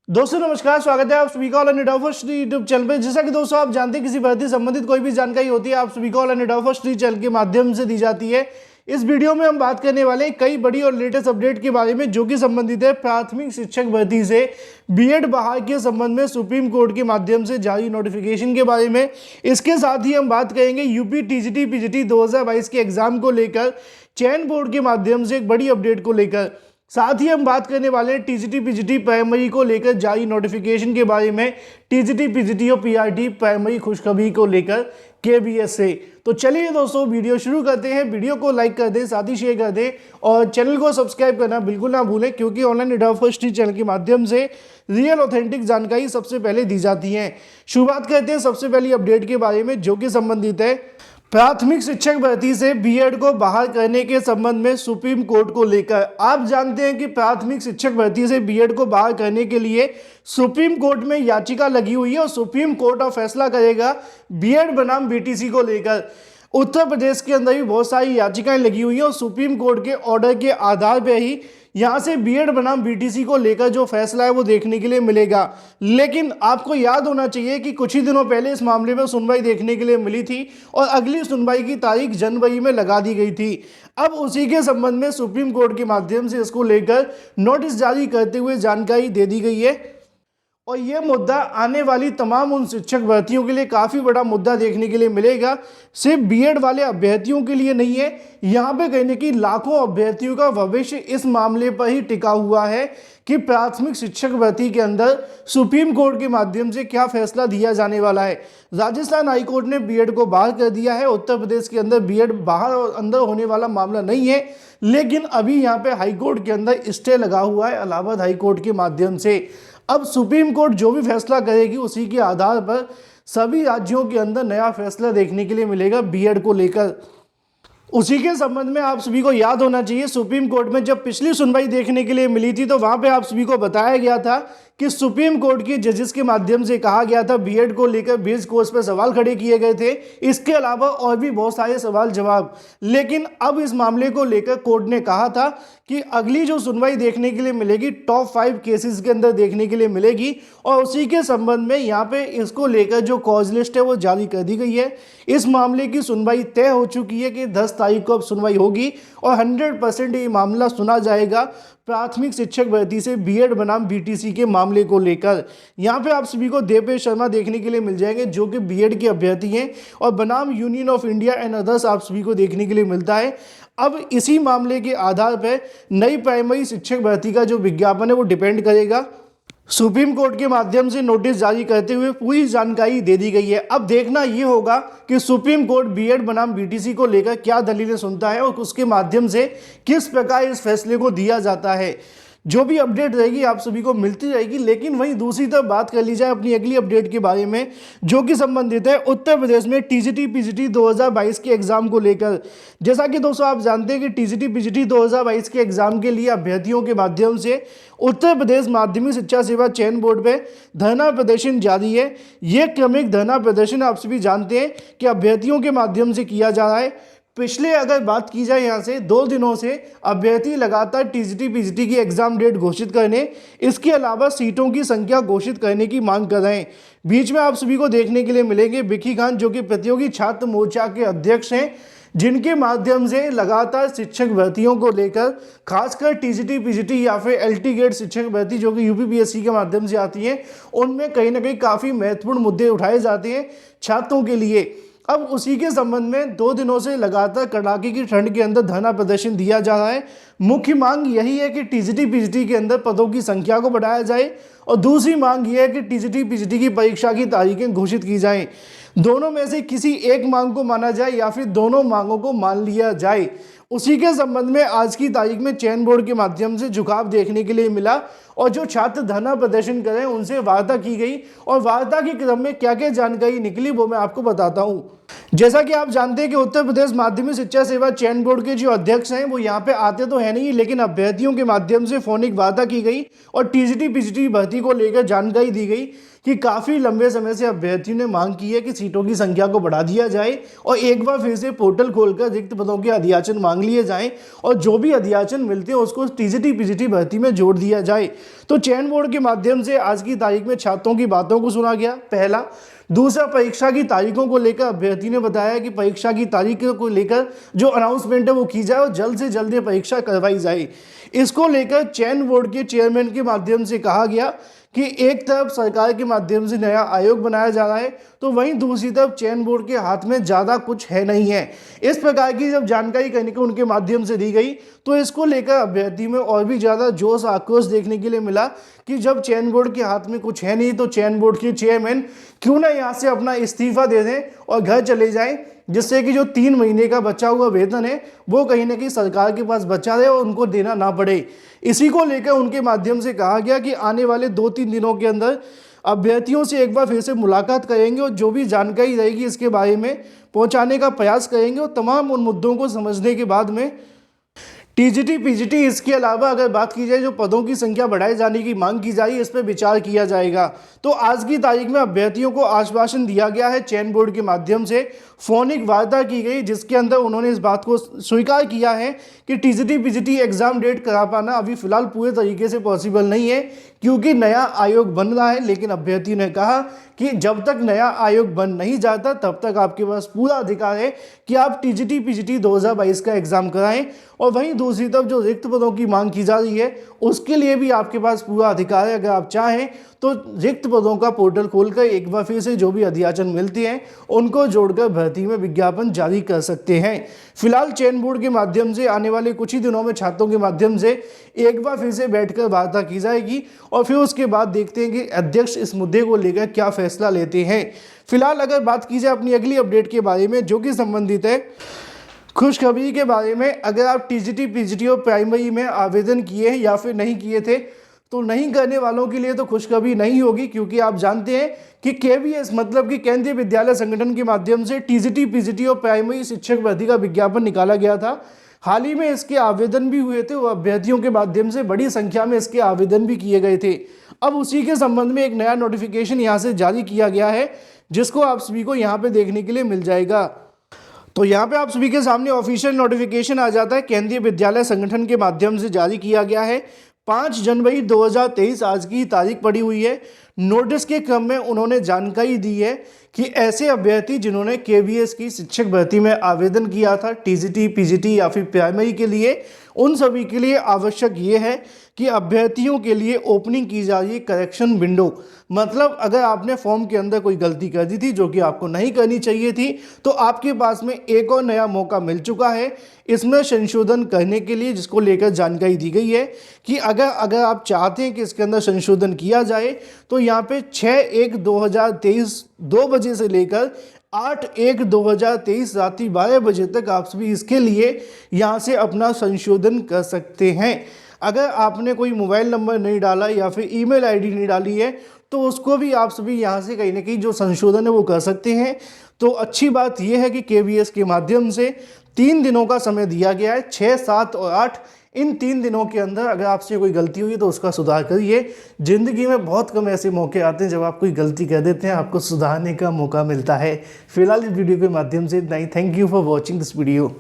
दोस्तों नमस्कार, स्वागत है आप सभी का all India first YouTube channel पे। जैसा कि दोस्तों आप जानते हैं किसी भर्ती संबंधित कोई भी जानकारी होती है आप सभी को ऑल इंडिया फर्स्ट चैनल के माध्यम से दी जाती है। इस वीडियो में हम बात करने वाले कई बड़ी और लेटेस्ट अपडेट के बारे में जो कि संबंधित है प्राथमिक शिक्षक भर्ती से बीएड बहाल के संबंध में सुप्रीम कोर्ट के माध्यम से जारी नोटिफिकेशन के बारे में। इसके साथ ही हम बात करेंगे यूपी टीजीटी पीजीटी 2022 के एग्जाम को लेकर चयन बोर्ड के माध्यम से एक बड़ी अपडेट को लेकर। साथ ही हम बात करने वाले हैं टीजीटी पीजीटी प्राइमरी को लेकर जारी नोटिफिकेशन के बारे में, टीजीटी पीजीटी और पीआरटी प्राइमरी खुशखबरी को लेकर केबीएस से। तो चलिए दोस्तों वीडियो शुरू करते हैं। वीडियो को लाइक कर दें, साथ ही शेयर कर दें और चैनल को सब्सक्राइब करना बिल्कुल ना भूलें, क्योंकि ऑनलाइन इंडिया फर्स्ट चैनल के माध्यम से रियल ऑथेंटिक जानकारी सबसे पहले दी जाती है। शुरुआत करते हैं सबसे पहली अपडेट के बारे में जो कि संबंधित है प्राथमिक शिक्षक भर्ती से बीएड को बहाल करने के संबंध में सुप्रीम कोर्ट को लेकर। आप जानते हैं कि प्राथमिक शिक्षक भर्ती से बीएड को बहाल करने के लिए सुप्रीम कोर्ट में याचिका लगी हुई है और सुप्रीम कोर्ट अब फैसला करेगा बीएड बनाम बीटीसी को लेकर। उत्तर प्रदेश के अंदर भी बहुत सारी याचिकाएं लगी हुई हैं और सुप्रीम कोर्ट के ऑर्डर के आधार पर ही यहाँ से बीएड बनाम बीटीसी को लेकर जो फैसला है वो देखने के लिए मिलेगा। लेकिन आपको याद होना चाहिए कि कुछ ही दिनों पहले इस मामले में सुनवाई देखने के लिए मिली थी और अगली सुनवाई की तारीख जनवरी में लगा दी गई थी। अब उसी के संबंध में सुप्रीम कोर्ट के माध्यम से इसको लेकर नोटिस जारी करते हुए जानकारी दे दी गई है और यह मुद्दा आने वाली तमाम उन शिक्षक भर्तियों के लिए काफ़ी बड़ा मुद्दा देखने के लिए मिलेगा। सिर्फ बीएड वाले अभ्यर्थियों के लिए नहीं है, यहाँ पे कहने की लाखों अभ्यर्थियों का भविष्य इस मामले पर ही टिका हुआ है कि प्राथमिक शिक्षक भर्ती के अंदर सुप्रीम कोर्ट के माध्यम से क्या फैसला दिया जाने वाला है। राजस्थान हाईकोर्ट ने बीएड को बाहर कर दिया है। उत्तर प्रदेश के अंदर बीएड बाहर और अंदर होने वाला मामला नहीं है, लेकिन अभी यहाँ पे हाईकोर्ट के अंदर स्टे लगा हुआ है इलाहाबाद हाईकोर्ट के माध्यम से। अब सुप्रीम कोर्ट जो भी फैसला करेगी उसी के आधार पर सभी राज्यों के अंदर नया फैसला देखने के लिए मिलेगा बीएड को लेकर। उसी के संबंध में आप सभी को याद होना चाहिए सुप्रीम कोर्ट में जब पिछली सुनवाई देखने के लिए मिली थी तो वहां पे आप सभी को बताया गया था कि सुप्रीम कोर्ट के जजेस के माध्यम से कहा गया था बीएड को लेकर बेस कोर्स पर सवाल खड़े किए गए थे, इसके अलावा और भी बहुत सारे सवाल जवाब। लेकिन अब इस मामले को लेकर कोर्ट ने कहा था कि अगली जो सुनवाई देखने के लिए मिलेगी टॉप 5 केसेस के अंदर देखने के लिए मिलेगी और उसी के संबंध में यहाँ पे इसको लेकर जो कॉज लिस्ट है वो जारी कर दी गई है। इस मामले की सुनवाई तय हो चुकी है कि 10 तारीख को अब सुनवाई होगी और 100% ये मामला सुना जाएगा प्राथमिक शिक्षक भर्ती से बीएड बनाम बीटीसी के मामले को लेकर। यहाँ पे आप सभी को देवेश शर्मा देखने के लिए मिल जाएंगे जो कि बीएड के अभ्यर्थी हैं और बनाम union of India and others आप सभी को देखने के लिए मिलता है। अब इसी मामले के आधार पर नई प्राइमरी शिक्षक भर्ती का जो विज्ञापन है वो डिपेंड करेगा। सुप्रीम कोर्ट के माध्यम से नोटिस जारी करते हुए पूरी जानकारी दे दी गई है। अब देखना ये होगा कि सुप्रीम कोर्ट बीएड बनाम बीटीसी को लेकर क्या दलीलें सुनता है और उसके माध्यम से किस प्रकार इस फैसले को दिया जाता है। जो भी अपडेट रहेगी आप सभी को मिलती रहेगी। लेकिन वहीं दूसरी तरफ बात कर ली जाए अपनी अगली अपडेट के बारे में जो कि संबंधित है उत्तर प्रदेश में टीजीटी पीजीटी 2022 के एग्जाम को लेकर। जैसा कि दोस्तों आप जानते हैं कि टीजीटी पीजीटी 2022 के एग्जाम के लिए अभ्यर्थियों के माध्यम से उत्तर प्रदेश माध्यमिक शिक्षा सेवा चयन बोर्ड पे धरना प्रदर्शन जारी है। ये क्रमिक धरना प्रदर्शन आप सभी जानते हैं कि अभ्यर्थियों के माध्यम से किया जा रहा है। पिछले अगर बात की जाए यहाँ से 2 दिनों से अभ्यर्थी लगातार टीजीटी पीजीटी की एग्जाम डेट घोषित करने, इसके अलावा सीटों की संख्या घोषित करने की मांग कर रहे हैं। बीच में आप सभी को देखने के लिए मिलेंगे बिक्की खान जो कि प्रतियोगी छात्र मोर्चा के अध्यक्ष हैं, जिनके माध्यम से लगातार शिक्षक भर्तियों को लेकर खासकर टीजीटी पीजीटी या फिर एलटी गेट शिक्षक भर्ती जो कि यूपीपीएससी के माध्यम से आती है उनमें कहीं ना कहीं काफ़ी महत्वपूर्ण मुद्दे उठाए जाते हैं छात्रों के लिए। अब उसी के संबंध में 2 दिनों से लगातार कड़ाके की ठंड के अंदर धरना प्रदर्शन दिया जा रहा है। मुख्य मांग यही है कि टीजीटी पीजीटी के अंदर पदों की संख्या को बढ़ाया जाए और दूसरी मांग यह है कि टीजीटी पीजीटी की परीक्षा की तारीखें घोषित की जाएं। दोनों में से किसी एक मांग को माना जाए या फिर दोनों मांगों को मान लिया जाए। उसी के संबंध में आज की तारीख में चयन बोर्ड के माध्यम से झुकाव देखने के लिए मिला और जो छात्र धरना प्रदर्शन कर रहे हैं उनसे वार्ता की गई और वार्ता के क्रम में क्या क्या जानकारी निकली वो मैं आपको बताता हूं। जैसा कि आप जानते हैं कि उत्तर प्रदेश माध्यमिक शिक्षा सेवा चयन बोर्ड के जो अध्यक्ष हैं वो यहाँ पे आते तो है नहीं, लेकिन अभ्यर्थियों के माध्यम से फोनिक वार्ता की गई और टीजीटी पीजीटी भर्ती को लेकर जानकारी दी गई कि काफ़ी लंबे समय से अभ्यर्थियों ने मांग की है कि सीटों की संख्या को बढ़ा दिया जाए और एक बार फिर से पोर्टल खोलकर रिक्त पदों के अध्याचन मांग लिए जाएं और जो भी अध्याचन मिलते हैं उसको टीजीटी पीजीटी भर्ती में जोड़ दिया जाए। तो चयन बोर्ड के माध्यम से आज की तारीख में छात्रों की बातों को सुना गया, पहला। दूसरा, परीक्षा की तारीखों को लेकर अभ्यर्थी ने बताया कि परीक्षा की तारीख को लेकर जो अनाउंसमेंट है वो की जाए और जल्द से जल्द ये परीक्षा करवाई जाए। इसको लेकर चयन बोर्ड के चेयरमैन के माध्यम से कहा गया कि एक तरफ सरकार के माध्यम से नया आयोग बनाया जा रहा है, तो वहीं दूसरी तरफ चयन बोर्ड के हाथ में ज़्यादा कुछ है नहीं है। इस प्रकार की जब जानकारी कहीं को उनके माध्यम से दी गई तो इसको लेकर अभ्यर्थी में और भी ज़्यादा जोश आक्रोश देखने के लिए मिला कि जब चयन बोर्ड के हाथ में कुछ है नहीं तो चयन बोर्ड के चेयरमैन क्यों ना यहाँ से अपना इस्तीफा दे दें और घर चले जाएं, जिससे कि जो 3 महीने का बचा हुआ वेतन है वो कहीं ना कहीं सरकार के पास बचा रहे और उनको देना ना पड़े। इसी को लेकर उनके माध्यम से कहा गया कि आने वाले 2-3 दिनों के अंदर अभ्यर्थियों से एक बार फिर से मुलाकात करेंगे और जो भी जानकारी रहेगी इसके बारे में पहुंचाने का प्रयास करेंगे और तमाम उन मुद्दों को समझने के बाद में टीजीटी पीजीटी इसके अलावा अगर बात की जाए जो पदों की संख्या बढ़ाए जाने की मांग की जाए इस पर विचार किया जाएगा। तो आज की तारीख में अभ्यर्थियों को आश्वासन दिया गया है, चयन बोर्ड के माध्यम से फोनिक वार्ता की गई जिसके अंदर उन्होंने इस बात को स्वीकार किया है कि टीजीटी पीजीटी एग्जाम डेट करा पाना अभी फिलहाल पूरे तरीके से पॉसिबल नहीं है क्योंकि नया आयोग बन रहा है। लेकिन अभ्यर्थी ने कहा कि जब तक नया आयोग बन नहीं जाता तब तक आपके पास पूरा अधिकार है कि आप टीजीटी पीजीटी 2022 का एग्जाम कराएं और वहीं दूसरी तरफ जो रिक्त पदों की मांग की जा रही है उसके लिए भी आपके पास पूरा अधिकार है। अगर आप चाहें तो रिक्त पदों का पोर्टल खोलकर एक बार फिर से जो भी अध्याचन मिलते हैं उनको जोड़कर भर्ती में विज्ञापन जारी कर सकते हैं। फिलहाल चयन बोर्ड के माध्यम से आने वाले कुछ ही दिनों में छात्रों के माध्यम से एक बार फिर से बैठकर वार्ता की जाएगी और फिर उसके बाद देखते हैं कि अध्यक्ष इस मुद्दे को लेकर क्या फैसला लेते हैं। फिलहाल अगर बात की जाए अपनी अगली अपडेट के बारे में जो कि संबंधित है खुशखबरी के बारे में, अगर आप टीजीटी पीजीटी और प्राइमरी में आवेदन किए हैं या फिर नहीं किए थे तो नहीं करने वालों के लिए तो खुशखबरी नहीं होगी क्योंकि आप जानते हैं कि केवीएस मतलब कि केंद्रीय विद्यालय संगठन के माध्यम से टीजीटी पीजीटी और प्राइमरी शिक्षक भर्ती का विज्ञापन निकाला गया था। हाल ही में इसके आवेदन भी हुए थे और अभ्यर्थियों के माध्यम से बड़ी संख्या में इसके आवेदन भी किए गए थे। अब उसी के संबंध में एक नया नोटिफिकेशन यहाँ से जारी किया गया है जिसको आप सभी को यहाँ पे देखने के लिए मिल जाएगा। तो यहाँ पे आप सभी के सामने ऑफिशियल नोटिफिकेशन आ जाता है, केंद्रीय विद्यालय संगठन के माध्यम से जारी किया गया है। 5 जनवरी 2023 आज की तारीख पड़ी हुई है। नोटिस के क्रम में उन्होंने जानकारी दी है कि ऐसे अभ्यर्थी जिन्होंने केवीएस की शिक्षक भर्ती में आवेदन किया था टीजीटी पीजीटी या फिर प्राइमरी के लिए, उन सभी के लिए आवश्यक ये है कि अभ्यर्थियों के लिए ओपनिंग की जा रही है करेक्शन विंडो। मतलब अगर आपने फॉर्म के अंदर कोई गलती कर दी थी जो कि आपको नहीं करनी चाहिए थी तो आपके पास में एक और नया मौका मिल चुका है इसमें संशोधन करने के लिए, जिसको लेकर जानकारी दी गई है कि अगर आप चाहते हैं कि इसके अंदर संशोधन किया जाए तो यहाँ पे 6/1/2023 2 बजे से लेकर 8/1/2023 रात्रि 12 बजे तक आप सभी इसके लिए यहाँ से अपना संशोधन कर सकते हैं। अगर आपने कोई मोबाइल नंबर नहीं डाला या फिर ईमेल आईडी नहीं डाली है तो उसको भी आप सभी यहाँ से कहीं ना कहीं जो संशोधन है वो कर सकते हैं। तो अच्छी बात यह है कि केवीएस के माध्यम से 3 दिनों का समय दिया गया है, 6, 7 और 8। इन 3 दिनों के अंदर अगर आपसे कोई गलती हुई तो उसका सुधार करिए। ज़िंदगी में बहुत कम ऐसे मौके आते हैं जब आप कोई गलती कर देते हैं, आपको सुधारने का मौका मिलता है। फिलहाल इस वीडियो के माध्यम से इतना ही। Thank you for watching this video.